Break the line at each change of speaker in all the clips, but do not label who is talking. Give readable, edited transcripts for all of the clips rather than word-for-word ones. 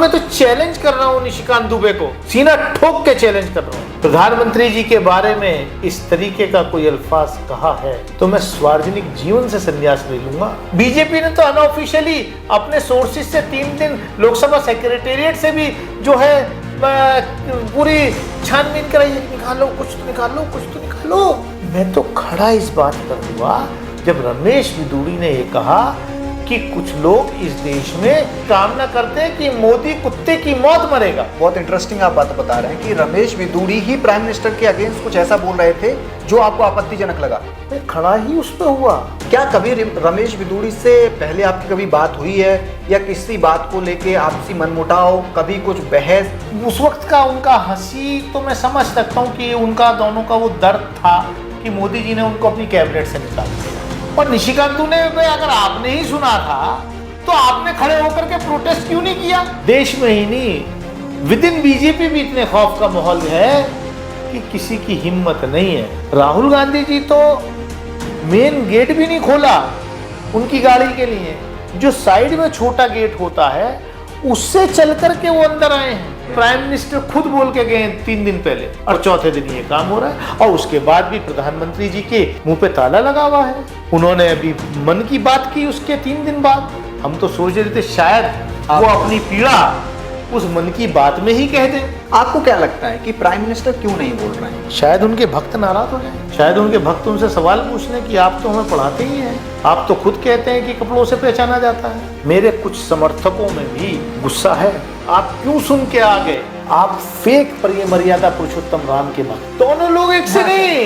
मैं तो चैलेंज कर रहा हूं निशिकांत दुबे को, सीना ठोक के चैलेंज कर रहा हूं। प्रधानमंत्री जी के बारे में इस तरीके का कोई अल्फाज कहा है तो मैं सार्वजनिक जीवन से संन्यास ले लूंगा। बीजेपी ने तो अनऑफिशियली अपने सोर्सेज से 3 दिन लोकसभा सेक्रेटेरिएट से भी जो है पूरी छानबीन कराई, निकालो कुछ तो निकालो, कुछ तो निकालो। मैं तो खड़ा इस बात पर हुआ जब रमेश बिदूड़ी ने ये कहा कि कुछ लोग इस देश में कामना करते हैं कि मोदी कुत्ते की मौत मरेगा।
बहुत इंटरेस्टिंग आप बात बता रहे हैं कि रमेश बिदूड़ी ही प्राइम मिनिस्टर के अगेंस्ट कुछ ऐसा बोल रहे थे जो आपको आपत्तिजनक लगा।
मैं खड़ा ही उस पर हुआ।
क्या कभी रमेश बिदूड़ी से पहले आपकी कभी बात हुई है या किसी बात को लेके आपसी मनमुटाव, कभी कुछ बहस?
उस वक्त का उनका हंसी तो मैं समझ सकता हूँ कि उनका दोनों का वो दर्द था कि मोदी जी ने उनको अपनी कैबिनेट से निकाल दिया। और निशिकांत ने अगर आपने ही सुना था तो आपने खड़े होकर के प्रोटेस्ट क्यों नहीं किया? देश में ही नहीं, विद इन बीजेपी भी इतने खौफ का माहौल है कि किसी की हिम्मत नहीं है। राहुल गांधी जी तो मेन गेट भी नहीं खोला उनकी गाड़ी के लिए, जो साइड में छोटा गेट होता है उससे चल करके वो अंदर आए हैं। प्राइम मिनिस्टर खुद बोल के गए 3 दिन पहले और चौथे दिन ये काम हो रहा है। और उसके बाद भी प्रधानमंत्री जी के मुंह पे ताला लगा हुआ है। उन्होंने अभी मन की बात की उसके 3 दिन बाद। हम तो सोच रहे थे शायद वो अपनी पीड़ा उस मन की बात में ही कह दें।
आपको क्या लगता है कि प्राइम मिनिस्टर क्यों नहीं बोल रहे हैं?
शायद उनके भक्त नाराज हो जाए, शायद उनके भक्त उनसे सवाल पूछ लें कि आप तो हमें पढ़ाते ही हैं, आप तो खुद कहते हैं कि कपड़ों से पहचाना जाता है। मेरे कुछ समर्थकों में भी गुस्सा है, आप क्यों सुन के आ गए? आप फेक पर ये मर्यादा पुरुषोत्तम राम के भक्त। दोनों लोग एक से नहीं।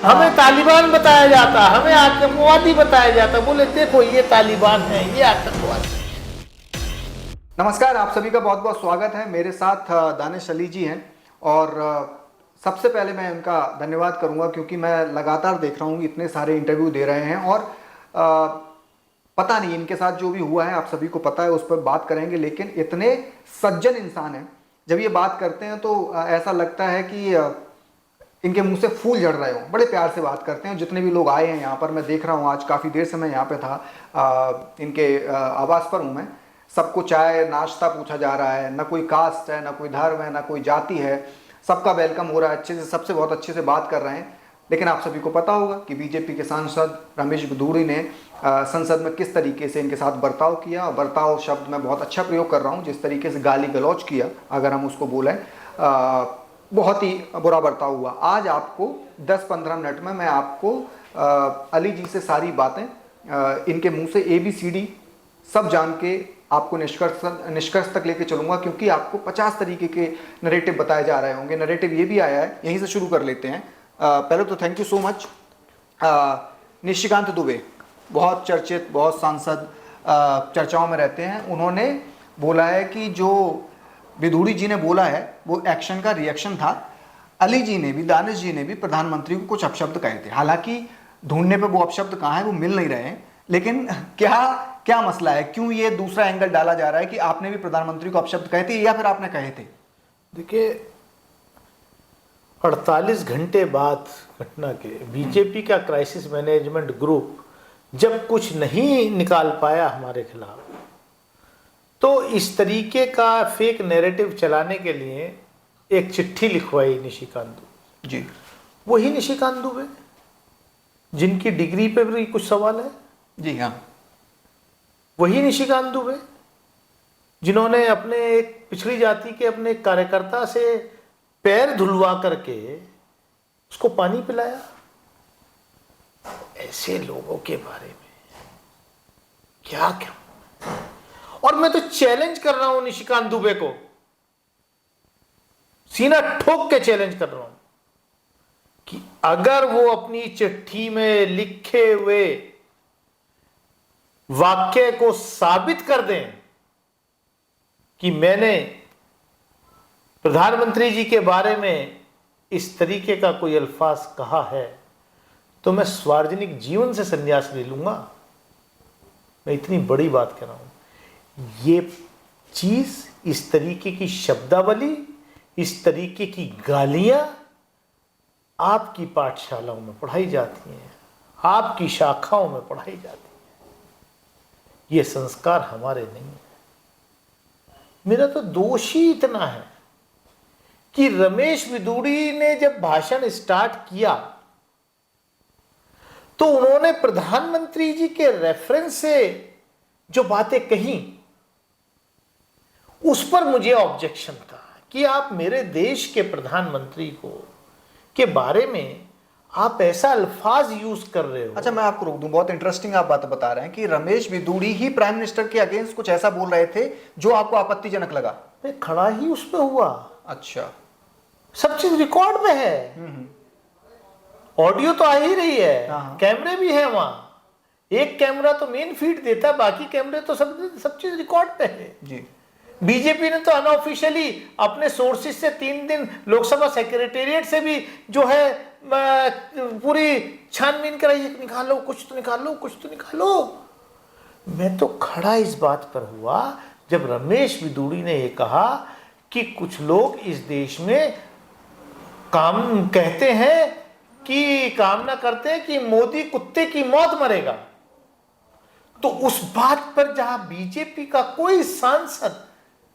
हमें तालिबान बताया जाता, हमें आतंकवादी बताया जाता। बोले देखो ये तालिबान है, ये आतंकवादी।
नमस्कार, आप सभी का बहुत बहुत स्वागत है। मेरे साथ दानिश अली जी हैं और सबसे पहले मैं उनका धन्यवाद करूंगा क्योंकि मैं लगातार देख रहा हूँ इतने सारे इंटरव्यू दे रहे हैं और पता नहीं इनके साथ जो भी हुआ है आप सभी को पता है, उस पर बात करेंगे। लेकिन इतने सज्जन इंसान हैं, जब ये बात करते हैं तो ऐसा लगता है कि इनके मुंह से फूल झड़ रहे हो। बड़े प्यार से बात करते हैं। जितने भी लोग आए हैं यहाँ पर, मैं देख रहा हूँ आज काफ़ी देर से मैं यहाँ पे था, इनके आवास पर हूँ मैं। सबको चाय नाश्ता पूछा जा रहा है, ना कोई कास्ट है, ना कोई धर्म है, ना कोई जाति है, सबका वेलकम हो रहा है अच्छे से, सबसे बहुत अच्छे से बात कर रहे हैं। लेकिन आप सभी को पता होगा कि बीजेपी के सांसद रमेश बिदूड़ी ने संसद में किस तरीके से इनके साथ बर्ताव किया। और बर्ताव शब्द मैं बहुत अच्छा प्रयोग कर रहा हूँ, जिस तरीके से गाली गलौज किया अगर हम उसको बोलें, बहुत ही बुरा बर्ताव हुआ। आज आपको 10-15 मिनट में मैं आपको अली जी से सारी बातें इनके मुँह से ABCD सब जान के आपको निष्कर्ष तक लेके चलूंगा, क्योंकि आपको 50 तरीके के नरेटिव बताए जा रहे होंगे। नरेटिव ये भी आया है, यहीं से शुरू कर लेते हैं। पहले तो thank you so much. Nishikant Dubey बहुत चर्चित, बहुत सांसद चर्चाओं में रहते हैं। उन्होंने बोला है कि जो बिदूड़ी जी ने बोला है वो एक्शन का रिएक्शन था। अली जी ने भी, दानिश जी ने भी प्रधानमंत्री को कुछ अपशब्द कहे थे। हालांकि ढूंढने पे वो अपशब्द कहाँ है वो मिल नहीं रहे हैं, लेकिन क्या मसला है? क्यों ये दूसरा एंगल डाला जा रहा है कि आपने भी प्रधानमंत्री को अपशब्द कहे थे या फिर आपने कहे थे?
देखिए, 48 घंटे बाद घटना के बीजेपी का क्राइसिस मैनेजमेंट ग्रुप जब कुछ नहीं निकाल पाया हमारे खिलाफ, तो इस तरीके का फेक नैरेटिव चलाने के लिए एक चिट्ठी लिखवाई निशिकांत दुबे
जी।
वही निशिकांत दुबे जिनकी डिग्री पे भी कुछ सवाल है।
जी हाँ,
वही निशिकांत दुबे जिन्होंने अपने एक पिछड़ी जाति के अपने कार्यकर्ता से पैर धुलवा करके उसको पानी पिलाया। ऐसे लोगों के बारे में क्या क्या। और मैं तो चैलेंज कर रहा हूं निशिकांत दुबे को, सीना ठोक के चैलेंज कर रहा हूं कि अगर वो अपनी चिट्ठी में लिखे हुए वाक्य को साबित कर दें कि मैंने प्रधानमंत्री जी के बारे में इस तरीके का कोई अल्फाज कहा है तो मैं सार्वजनिक जीवन से संन्यास ले लूंगा। मैं इतनी बड़ी बात कह रहा हूं। ये चीज, इस तरीके की शब्दावली, इस तरीके की गालियां आपकी पाठशालाओं में पढ़ाई जाती हैं, आपकी शाखाओं में पढ़ाई जाती है। ये संस्कार हमारे नहीं है। मेरा तो दोष ही इतना है कि रमेश बिदूड़ी ने जब भाषण स्टार्ट किया तो उन्होंने प्रधानमंत्री जी के रेफरेंस से जो बातें कही उस पर मुझे ऑब्जेक्शन था कि आप मेरे देश के प्रधानमंत्री को के बारे में आप ऐसा अल्फाज यूज कर रहे हो।
अच्छा, मैं आपको रोक दूं, बहुत इंटरेस्टिंग आप बात बता रहे हैं कि रमेश बिदूड़ी ही प्राइम मिनिस्टर के अगेंस्ट कुछ ऐसा बोल रहे थे जो आपको आपत्तिजनक लगा।
मैं खड़ा ही उस पे हुआ।
अच्छा,
सब चीज रिकॉर्ड में है, ऑडियो तो आ ही रही है, कैमरे भी है वहां। एक कैमरा तो मेन फीड देता है, बाकी कैमरे तो सब चीज रिकॉर्ड पे है
जी।
बीजेपी ने तो अनऑफिशियली अपने सोर्सेज से 3 दिन लोकसभा सेक्रेटेरिएट से भी जो है पूरी छानबीन कराई, निकालो कुछ तो निकालो, कुछ तो निकालो। मैं तो खड़ा इस बात पर हुआ जब रमेश बिदूड़ी ने यह कहा कि कुछ लोग इस देश में काम कहते हैं कि कामना करते हैं कि मोदी कुत्ते की मौत मरेगा। तो उस बात पर जहां बीजेपी का कोई सांसद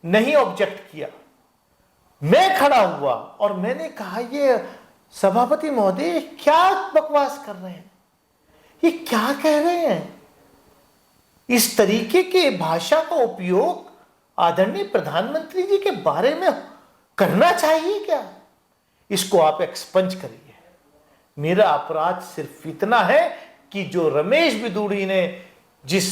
नहीं ऑब्जेक्ट किया, मैं खड़ा हुआ और मैंने कहा ये सभापति महोदय क्या बकवास कर रहे हैं, ये क्या कह रहे हैं। इस तरीके के भाषा का उपयोग आदरणीय प्रधानमंत्री जी के बारे में करना चाहिए क्या? इसको आप एक्सपंज करिए। मेरा अपराध सिर्फ इतना है कि जो रमेश बिदूड़ी ने जिस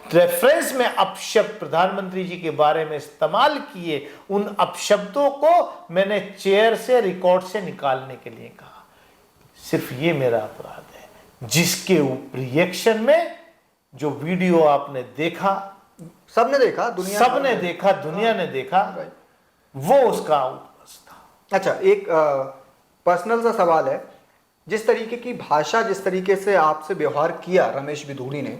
रेफरेंस में अपशब्द प्रधानमंत्री जी के बारे में इस्तेमाल किए, उन अपशब्दों को मैंने चेयर से रिकॉर्ड से निकालने के लिए कहा। सिर्फ ये मेरा अपराध है, जिसके रिएक्शन में जो वीडियो आपने देखा,
सबने देखा, दुनिया ने देखा,
वो उसका उत्पस था।
अच्छा, एक पर्सनल सा सवाल है, जिस तरीके की भाषा, जिस तरीके से आपसे व्यवहार किया रमेश बिदूड़ी ने,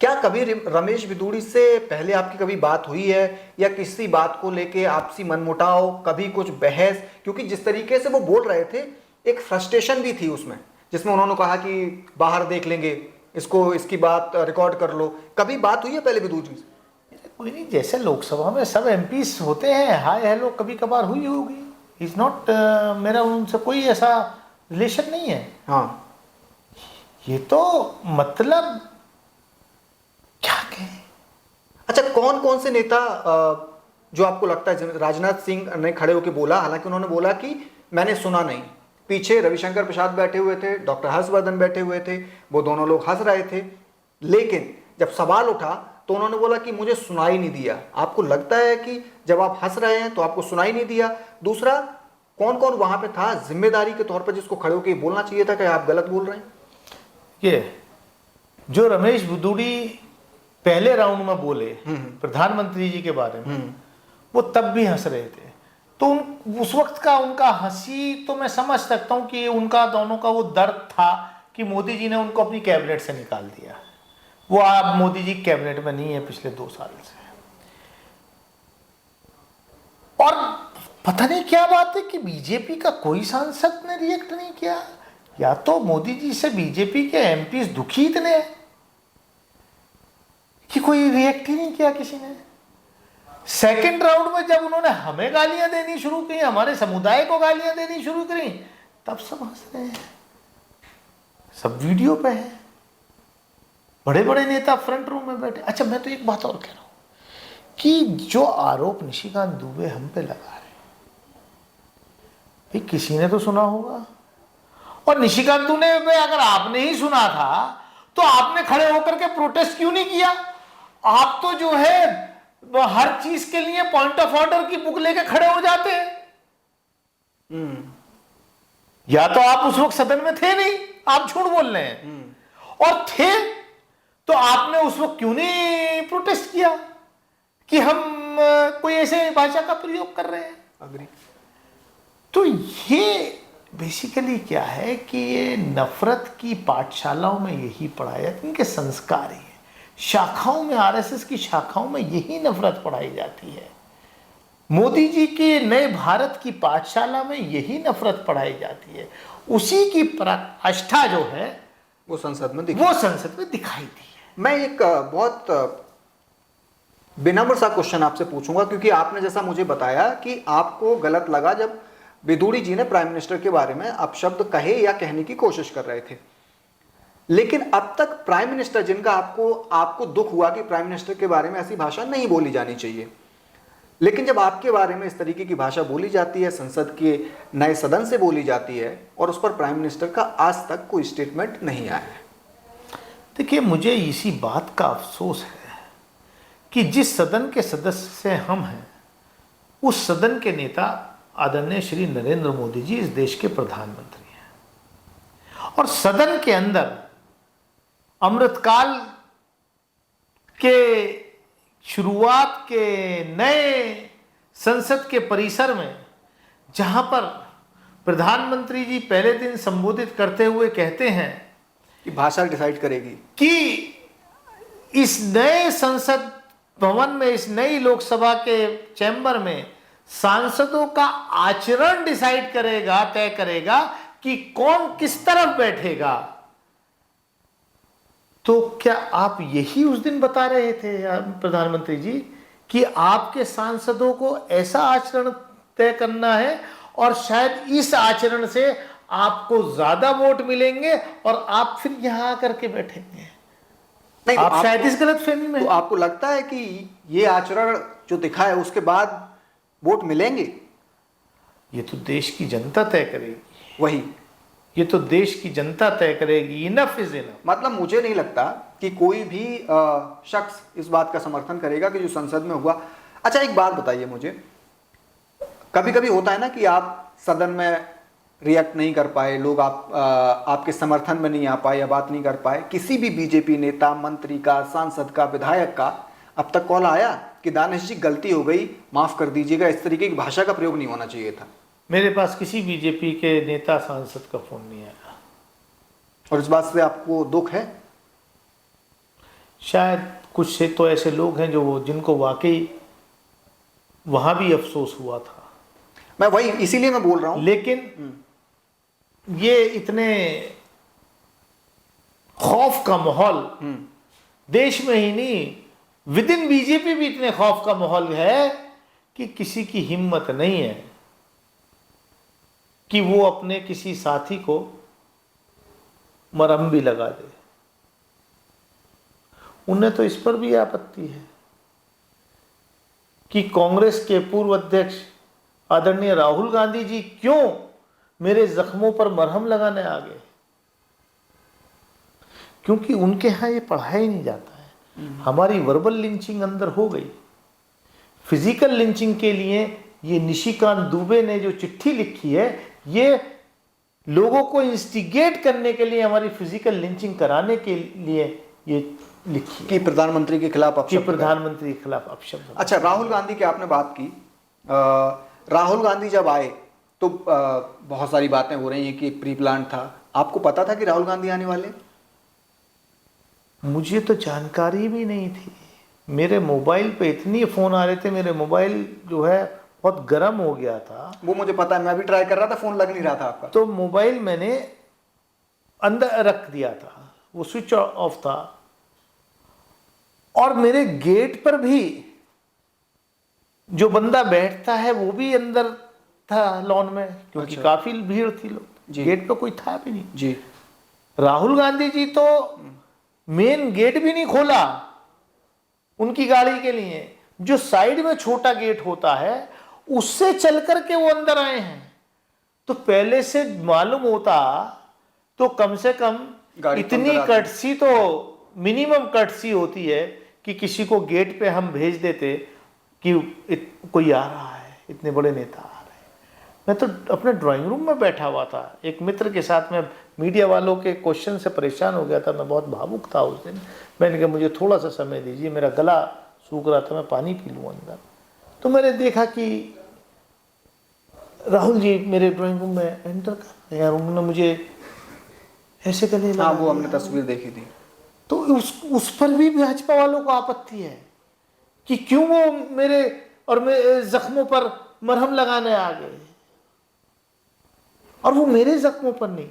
क्या कभी रमेश बिदूड़ी से पहले आपकी कभी बात हुई है या किसी बात को लेके आपसी मनमुटाव, कभी कुछ बहस? क्योंकि जिस तरीके से वो बोल रहे थे, एक फ्रस्ट्रेशन भी थी उसमें, जिसमें उन्होंने कहा कि बाहर देख लेंगे इसको, इसकी बात रिकॉर्ड कर लो। कभी बात हुई है पहले बिदूड़ी से?
कोई नहीं, जैसे लोकसभा में सब एमपीस होते हैं, हाय हेलो कभी कभार हुई होगी। इज नॉट मेरा उनसे कोई ऐसा रिलेशन नहीं है।
हाँ,
ये तो मतलब क्या कहें।
अच्छा, कौन कौन से नेता जो आपको लगता है, राजनाथ सिंह ने खड़े होकर बोला, हालांकि उन्होंने बोला कि मैंने सुना नहीं, पीछे रविशंकर प्रसाद बैठे हुए थे, डॉक्टर हर्षवर्धन बैठे हुए थे, वो दोनों लोग हंस रहे थे, लेकिन जब सवाल उठा तो उन्होंने बोला कि मुझे सुनाई नहीं दिया। आपको लगता है कि जब आप हंस रहे हैं तो आपको सुनाई नहीं दिया? दूसरा, कौन कौन वहां पे था जिम्मेदारी के तौर पर जिसको खड़े होकर बोलना चाहिए था कि आप गलत बोल रहे हैं?
ये जो रमेश बिदूड़ी पहले राउंड में बोले प्रधानमंत्री जी के बारे में, वो तब भी हंस रहे थे, तो उस वक्त का उनका हंसी तो मैं समझ सकता हूं कि उनका दोनों का वो दर्द था कि मोदी जी ने उनको अपनी कैबिनेट से निकाल दिया। वो अब मोदी जी कैबिनेट में नहीं है पिछले 2 साल से, और पता नहीं क्या बात है कि बीजेपी का कोई सांसद ने रिएक्ट नहीं किया, या तो मोदी जी से बीजेपी के एमपीज दुखी इतने कि कोई रिएक्ट ही नहीं किया किसी ने। सेकंड राउंड में जब उन्होंने हमें गालियां देनी शुरू की, हमारे समुदाय को गालियां देनी शुरू करी, तब सब हंस रहे हैं, सब वीडियो पे है, बड़े बड़े नेता फ्रंट रो में बैठे। अच्छा, मैं तो एक बात और कह रहा हूं कि जो आरोप निशिकांत दुबे हम पे लगा रहे, ये किसी ने तो सुना होगा, और निशिकांत दुबे अगर आपने ही सुना था तो आपने खड़े होकर के प्रोटेस्ट क्यों नहीं किया? आप तो जो है हर चीज के लिए पॉइंट ऑफ ऑर्डर की बुक लेके खड़े हो जाते हैं। या तो आप उस वक्त सदन में थे नहीं, आप झूठ बोल रहे हैं, और थे तो आपने उस वक्त क्यों नहीं प्रोटेस्ट किया कि हम कोई ऐसे भाषा का प्रयोग कर रहे हैं?
अग्री।
तो ये बेसिकली क्या है कि ये नफरत की पाठशालाओं में यही पढ़ाया जाता है, इनके संस्कार ही है। शाखाओं में, आरएसएस की शाखाओं में यही नफरत पढ़ाई जाती है। मोदी जी के नए भारत की पाठशाला में यही नफरत पढ़ाई जाती है। उसी की पराकाष्ठा जो है वो संसद में दिखाई दी है।
मैं एक बहुत विनम्र सा क्वेश्चन आपसे पूछूंगा, क्योंकि आपने जैसा मुझे बताया कि आपको गलत लगा जब विदुड़ी जी ने प्राइम मिनिस्टर के बारे में अपशब्द कहे या कहने की कोशिश कर रहे थे, लेकिन अब तक प्राइम मिनिस्टर जिनका आपको दुख हुआ कि प्राइम मिनिस्टर के बारे में ऐसी भाषा नहीं बोली जानी चाहिए, लेकिन जब आपके बारे में इस तरीके की भाषा बोली जाती है, संसद के नए सदन से बोली जाती है, और उस पर प्राइम मिनिस्टर का आज तक कोई स्टेटमेंट नहीं आया है।
देखिए, मुझे इसी बात का अफसोस है कि जिस सदन के सदस्य से हम हैं, उस सदन के नेता आदरणीय श्री नरेंद्र मोदी जी इस देश के प्रधानमंत्री हैं, और सदन के अंदर अमृतकाल के शुरुआत के नए संसद के परिसर में, जहां पर प्रधानमंत्री जी पहले दिन संबोधित करते हुए कहते हैं
कि भाषा डिसाइड करेगी
कि इस नए संसद भवन में, इस नई लोकसभा के चैम्बर में सांसदों का आचरण डिसाइड करेगा, तय करेगा कि कौन किस तरफ बैठेगा। तो क्या आप यही उस दिन बता रहे थे प्रधानमंत्री जी कि आपके सांसदों को ऐसा आचरण तय करना है और शायद इस आचरण से आपको ज्यादा वोट मिलेंगे और आप फिर यहां आकर के बैठेंगे?
नहीं,
आप शायद इस गलतफहमी में।
तो आपको लगता है कि ये आचरण जो दिखा है उसके बाद वोट मिलेंगे?
ये तो देश की जनता तय करेगी।
वही,
ये तो देश की जनता तय करेगी। Enough is enough.
मतलब मुझे नहीं लगता कि कोई भी शख्स इस बात का समर्थन करेगा कि जो संसद में हुआ। अच्छा, एक बात बताइए मुझे, कभी कभी होता है ना कि आप सदन में रिएक्ट नहीं कर पाए, लोग आपके समर्थन में नहीं आ पाए या बात नहीं कर पाए, किसी भी बीजेपी नेता, मंत्री का, सांसद का, विधायक का अब तक कॉल आया कि दानिश जी गलती हो गई, माफ कर दीजिएगा, इस तरीके की भाषा का प्रयोग नहीं होना चाहिए था?
मेरे पास किसी बीजेपी के नेता, सांसद का फोन नहीं आया।
और इस बात से आपको दुख है?
शायद कुछ से तो ऐसे लोग हैं जो जिनको वाकई वहां भी अफसोस हुआ था।
मैं वही, इसीलिए मैं बोल रहा हूं।
लेकिन ये इतने खौफ का माहौल देश में ही नहीं, विद इन बीजेपी भी इतने खौफ का माहौल है कि किसी की हिम्मत नहीं है कि वो अपने किसी साथी को मरहम भी लगा दे। उन्हें तो इस पर भी आपत्ति है कि कांग्रेस के पूर्व अध्यक्ष आदरणीय राहुल गांधी जी क्यों मेरे जख्मों पर मरहम लगाने आ गए, क्योंकि उनके यहां ये पढ़ाया ही नहीं जाता है। हमारी वर्बल लिंचिंग अंदर हो गई। फिजिकल लिंचिंग के लिए ये निशिकांत दुबे ने जो चिट्ठी लिखी है, ये लोगों को इंस्टिगेट करने के लिए, हमारी फिजिकल लिंचिंग कराने के लिए ये लिखी
कि प्रधानमंत्री के खिलाफ अपशब्द,
प्रधानमंत्री के खिलाफ अपशब्द।
अच्छा, राहुल गांधी की आपने बात की। राहुल गांधी जब आए तो बहुत सारी बातें हो रही हैं कि एक प्री प्लान था। आपको पता था कि राहुल गांधी आने वाले?
मुझे तो जानकारी भी नहीं थी। मेरे मोबाइल पे इतनी फ़ोन आ रहे थे, मेरे मोबाइल जो है बहुत गर्म हो गया था।
वो मुझे पता है, मैं भी ट्राई कर रहा था, फ़ोन लग नहीं रहा था आपका।
तो मोबाइल मैंने अंदर रख दिया था, वो स्विच ऑफ था, और मेरे गेट पर भी जो बंदा बैठता है वो भी अंदर था लॉन में, क्योंकि
अच्छा।
काफी भीड़ थी, लोग गेट पे कोई था भी नहीं
जी।
राहुल गांधी जी तो मेन गेट भी नहीं खोला उनकी गाड़ी के लिए, जो साइड में छोटा गेट होता है उससे चल करके वो अंदर आए हैं। तो पहले से मालूम होता तो कम से कम इतनी कटसी तो मिनिमम कटसी होती है कि किसी को गेट पे हम भेज देते कि कोई आ रहा है, इतने बड़े नेता आ रहे हैं। मैं तो अपने ड्राइंग रूम में बैठा हुआ था एक मित्र के साथ में, मीडिया वालों के क्वेश्चन से परेशान हो गया था, मैं बहुत भावुक था उस दिन। मैंने कहा मुझे थोड़ा सा समय दीजिए, मेरा गला सूख रहा था, मैं पानी पी लूँ अंदर। तो मैंने देखा कि राहुल जी मेरे ड्राइंग रूम में एंटर कर रहे हैं, उन्होंने मुझे ऐसे करने लगा।
हाँ, वो हमने तस्वीर देखी थी।
तो उस पर भी भाजपा वालों को आपत्ति है कि क्यों वो मेरे और मेरे जख्मों पर मरहम लगाने आ गए, और वो मेरे जख्मों पर नहीं,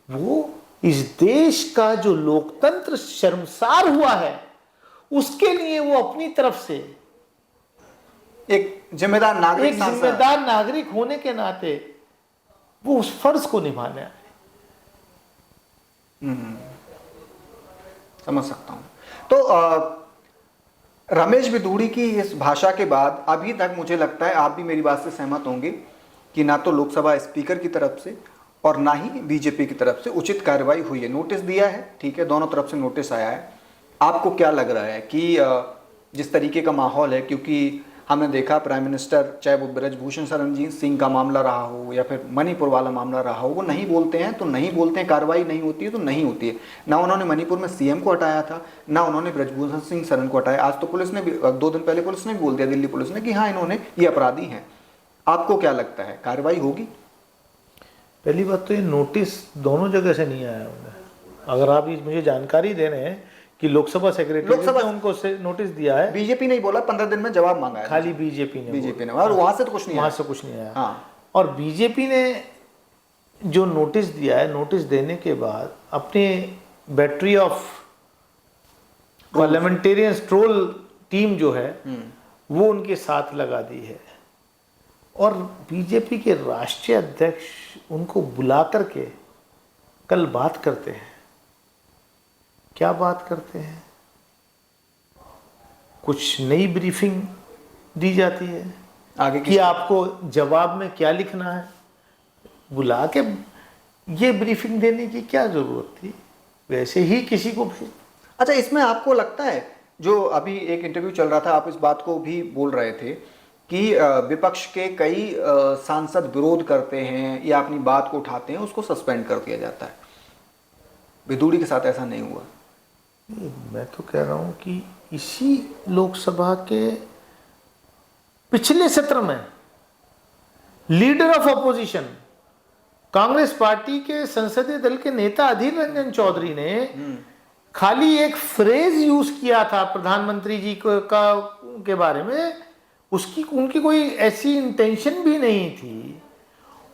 वो इस देश का जो लोकतंत्र शर्मसार हुआ है उसके लिए वो अपनी तरफ से
एक जिम्मेदार नागरिक,
एक जिम्मेदार नागरिक होने के नाते वो उस फर्ज को निभाने आए।
समझ सकता हूं। तो रमेश बिधूड़ी की इस भाषा के बाद अभी तक मुझे लगता है आप भी मेरी बात से सहमत होंगे कि ना तो लोकसभा स्पीकर की तरफ से और ना ही बीजेपी की तरफ से उचित कार्रवाई हुई है। नोटिस दिया है, ठीक है, दोनों तरफ से नोटिस आया है। आपको क्या लग रहा है कि जिस तरीके का माहौल है, क्योंकि हमने देखा प्राइम मिनिस्टर, चाहे वो ब्रजभूषण शरण सिंह का मामला रहा हो या फिर मणिपुर वाला मामला रहा हो, वो नहीं बोलते हैं तो नहीं बोलते हैं, कार्रवाई नहीं होती है तो नहीं होती है। ना उन्होंने मणिपुर में सीएम को हटाया था, ना उन्होंने ब्रजभूषण सिंह शरण को हटाया। आज तो पुलिस ने भी 2 दिन पहले पुलिस ने भी बोल दिया, दिल्ली पुलिस ने, कि हाँ इन्होंने ये अपराधी हैं। आपको क्या लगता है, कार्रवाई होगी?
पहली बात तो ये नोटिस दोनों जगह से नहीं आया उन्हें। अगर आप मुझे जानकारी दे रहे हैं कि लोकसभा सेक्रेटरी ने उनको नोटिस दिया है,
बीजेपी नहीं बोला, 15 दिन में जवाब मांगा है,
खाली बीजेपी ने,
और वहां से तो कुछ नहीं,
वहां से कुछ नहीं आया।
हाँ।
और बीजेपी ने जो नोटिस दिया है, नोटिस देने के बाद अपने battery of parliamentarian troll team जो है वो उनके साथ लगा दी है। और बीजेपी के राष्ट्रीय अध्यक्ष उनको बुला करके कल बात करते हैं। क्या बात करते हैं? कुछ नई ब्रीफिंग दी जाती है
आगे
कि आपको जवाब में क्या लिखना है। बुला के ये ब्रीफिंग देने की क्या जरूरत थी? वैसे ही किसी को भी।
अच्छा, इसमें आपको लगता है, जो अभी एक इंटरव्यू चल रहा था, आप इस बात को भी बोल रहे थे कि विपक्ष के कई सांसद विरोध करते हैं या अपनी बात को उठाते हैं, उसको सस्पेंड कर दिया जाता है। बिधूड़ी के साथ ऐसा नहीं हुआ।
मैं तो कह रहा हूं कि इसी लोकसभा के पिछले सत्र में leader of opposition Congress party के संसदीय दल के नेता अधीर रंजन चौधरी ने खाली एक फ्रेज यूज किया था प्रधानमंत्री जी के बारे में, उनकी कोई ऐसी इंटेंशन भी नहीं थी।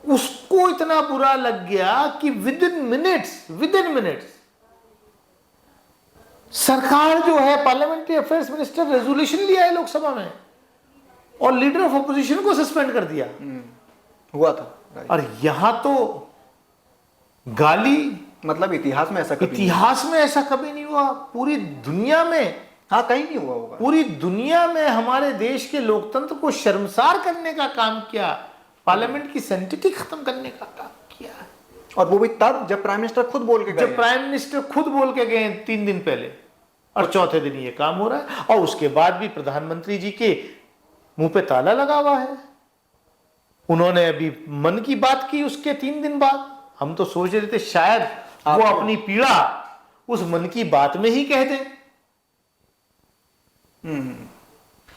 उसको इतना बुरा लग गया कि विद इन मिनट्स सरकार जो है, पार्लियामेंट्री अफेयर्स मिनिस्टर रेजोल्यूशन लिया है लोकसभा में और लीडर ऑफ अपोजिशन को सस्पेंड कर दिया।
हुआ था।
और यहां तो गाली,
मतलब इतिहास में ऐसा
कभी नहीं हुआ पूरी दुनिया में।
हाँ, कहीं नहीं हुआ होगा।
पूरी दुनिया में हमारे देश के लोकतंत्र को शर्मसार करने का काम किया, पार्लियामेंट की सैंक्टिटी खत्म करने का काम किया।
और वो भी तब जब प्राइम मिनिस्टर खुद बोल के गए
3 दिन पहले, और चौथे दिन ये काम हो रहा है। और उसके बाद भी प्रधानमंत्री जी के मुंह पे ताला लगा हुआ है। उन्होंने अभी मन की बात की उसके 3 दिन बाद। हम तो सोच रहे थे शायद वो अपनी पीड़ा उस मन की बात में ही कह दें।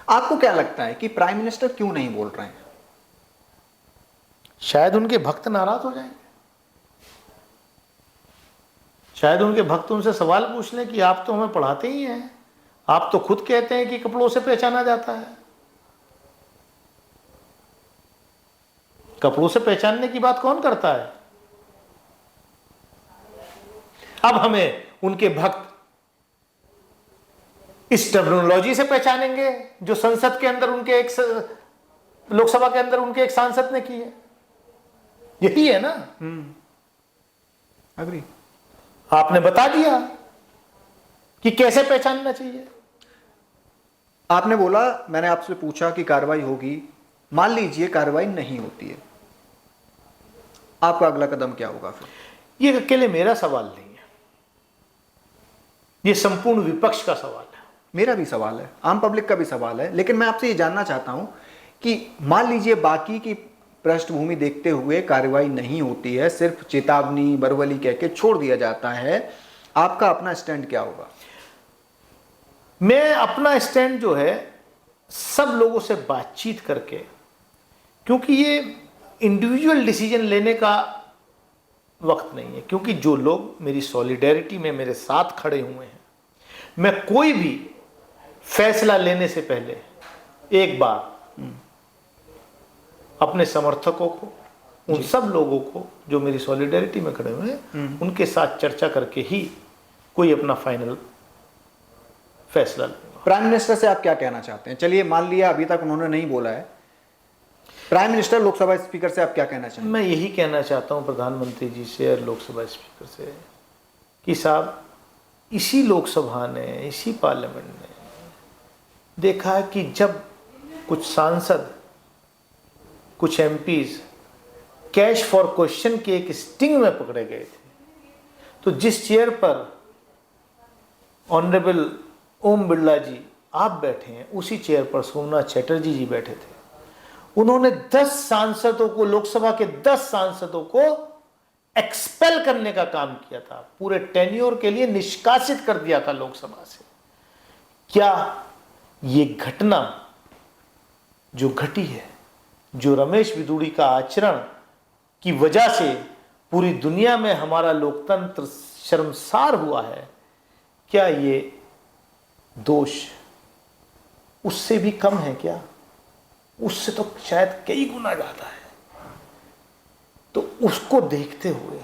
आपको क्या लगता है कि प्राइम मिनिस्टर क्यों नहीं बोल रहे हैं?
शायद उनके भक्त नाराज हो जाएंगे। शायद उनके भक्त उनसे सवाल पूछ लें कि आप तो हमें पढ़ाते ही हैं, आप तो खुद कहते हैं कि कपड़ों से पहचाना जाता है। कपड़ों से पहचानने की बात कौन करता है? अब हमें उनके भक्त इस टर्मिनोलॉजी से पहचानेंगे जो संसद के अंदर उनके लोकसभा के अंदर उनके एक सांसद ने की है। यही है ना।
अग्री।
आपने बता दिया कि कैसे पहचानना चाहिए।
आपने बोला, मैंने आपसे पूछा कि कार्रवाई होगी, मान लीजिए कार्रवाई नहीं होती है, आपका अगला कदम क्या होगा फिर?
ये अकेले मेरा सवाल नहीं है, ये संपूर्ण विपक्ष का सवाल है।
मेरा भी सवाल है, आम पब्लिक का भी सवाल है। लेकिन मैं आपसे ये जानना चाहता हूं कि मान लीजिए बाकी की पृष्ठभूमि देखते हुए कार्रवाई नहीं होती है, सिर्फ चेतावनी बरवली कह के छोड़ दिया जाता है, आपका अपना स्टैंड क्या होगा?
मैं अपना स्टैंड जो है सब लोगों से बातचीत करके, क्योंकि ये इंडिविजुअल डिसीजन लेने का वक्त नहीं है, क्योंकि जो लोग मेरी सॉलिडेरिटी में मेरे साथ खड़े हुए हैं, मैं कोई भी फैसला लेने से पहले एक बार अपने समर्थकों को, उन सब लोगों को जो मेरी सॉलिडेरिटी में खड़े हुए हैं, उनके साथ चर्चा करके ही कोई अपना फाइनल फैसला लूंगा।
प्राइम मिनिस्टर से आप क्या कहना चाहते हैं? चलिए मान लिया अभी तक उन्होंने नहीं बोला है, प्राइम मिनिस्टर लोकसभा स्पीकर से आप क्या कहना चाहेंगे?
मैं यही कहना चाहता हूं प्रधानमंत्री जी से और लोकसभा स्पीकर से कि साहब, इसी लोकसभा ने, इसी पार्लियामेंट ने देखा है कि जब कुछ सांसद, कुछ एमपीज कैश फॉर क्वेश्चन के एक स्टिंग में पकड़े गए थे, तो जिस चेयर पर ऑनरेबल ओम बिरला जी आप बैठे हैं, उसी चेयर पर सोमनाथ चटर्जी जी बैठे थे। उन्होंने 10 सांसदों को, लोकसभा के 10 सांसदों को एक्सपेल करने का काम किया था, पूरे टेन्योर के लिए निष्कासित कर दिया था लोकसभा से। क्या ये घटना जो घटी है, जो रमेश बिदूड़ी का आचरण की वजह से पूरी दुनिया में हमारा लोकतंत्र शर्मसार हुआ है, क्या ये दोष उससे भी कम है क्या? उससे तो शायद कई गुना ज्यादा है। तो उसको देखते हुए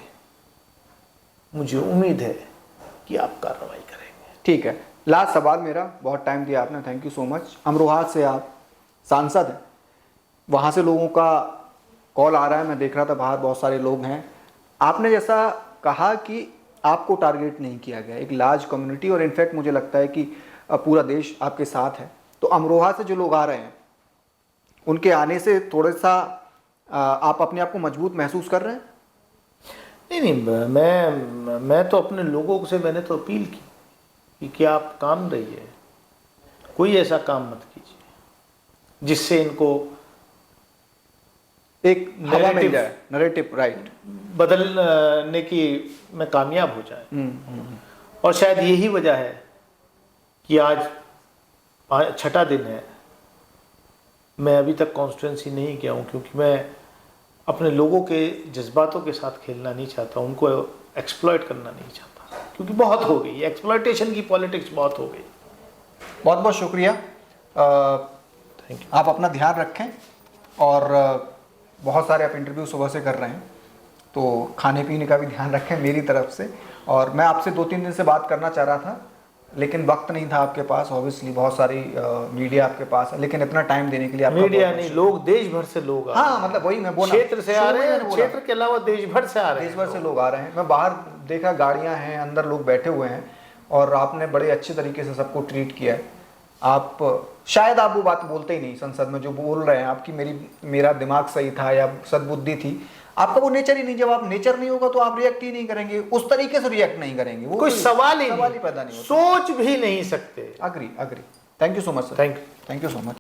मुझे उम्मीद है कि आप कार्रवाई करेंगे।
ठीक है, लास्ट सवाल मेरा, बहुत टाइम दिया आपने, thank you so much. Amroha से आप सांसद हैं, वहाँ से लोगों का कॉल आ रहा है, मैं देख रहा था बाहर बहुत सारे लोग हैं। आपने जैसा कहा कि आपको टारगेट नहीं किया गया, एक लार्ज कम्युनिटी, और इनफैक्ट मुझे लगता है कि पूरा देश आपके साथ है। तो अमरोहा से जो लोग आ रहे हैं, उनके आने से थोड़ा सा आप अपने आप को मजबूत महसूस कर रहे हैं?
नहीं, मैं तो अपने लोगों से मैंने तो अपील की कि क्या आप काम रहिए, कोई ऐसा काम मत कीजिए जिससे इनको
एक हवा मिल जाए, नैरेटिव, राइट,
बदलने की में कामयाब हो जाए। और शायद यही वजह है कि आज 6ठा दिन है, मैं अभी तक कॉन्स्टिट्यूंसी नहीं गया हूँ, क्योंकि मैं अपने लोगों के जज्बातों के साथ खेलना नहीं चाहता, उनको एक्सप्लॉइट करना नहीं चाहता, क्योंकि बहुत हो गई एक्सप्लॉइटेशन की पॉलिटिक्स, बहुत हो गई।
बहुत बहुत शुक्रिया,
थैंक यू।
आप अपना ध्यान रखें, और बहुत सारे आप इंटरव्यू सुबह से कर रहे हैं, तो खाने पीने का भी ध्यान रखें मेरी तरफ से। और मैं आपसे 2-3 दिन से बात करना चाह रहा था, लेकिन वक्त नहीं था आपके पास, ऑब्वियसली बहुत सारी मीडिया आपके पास है, लेकिन इतना टाइम देने के लिए आपका
मीडिया नहीं, लोग देश भर से लोग आ रहे हैं।
हाँ, मतलब वही मैं बोला,
क्षेत्र से आ रहे हैं, क्षेत्र के अलावा देश भर से आ रहे हैं,
देश भर से लोग आ रहे हैं। मैं बाहर देखा, गाड़ियां हैं, अंदर लोग बैठे हुए हैं, और आपने बड़े अच्छे तरीके से सबको ट्रीट किया है। आप शायद आप वो बात बोलते ही नहीं संसद में जो बोल रहे हैं आपकी, मेरा दिमाग सही था या सद्बुद्धि थी, आपका वो नेचर ही नहीं। जब आप नेचर नहीं होगा तो आप रिएक्ट ही नहीं करेंगे, उस तरीके से रिएक्ट नहीं करेंगे, वो
कोई सवाल ही
पैदा नहीं होता,
सोच भी नहीं सकते।
Agree. Thank you so much sir,
thank you
so much.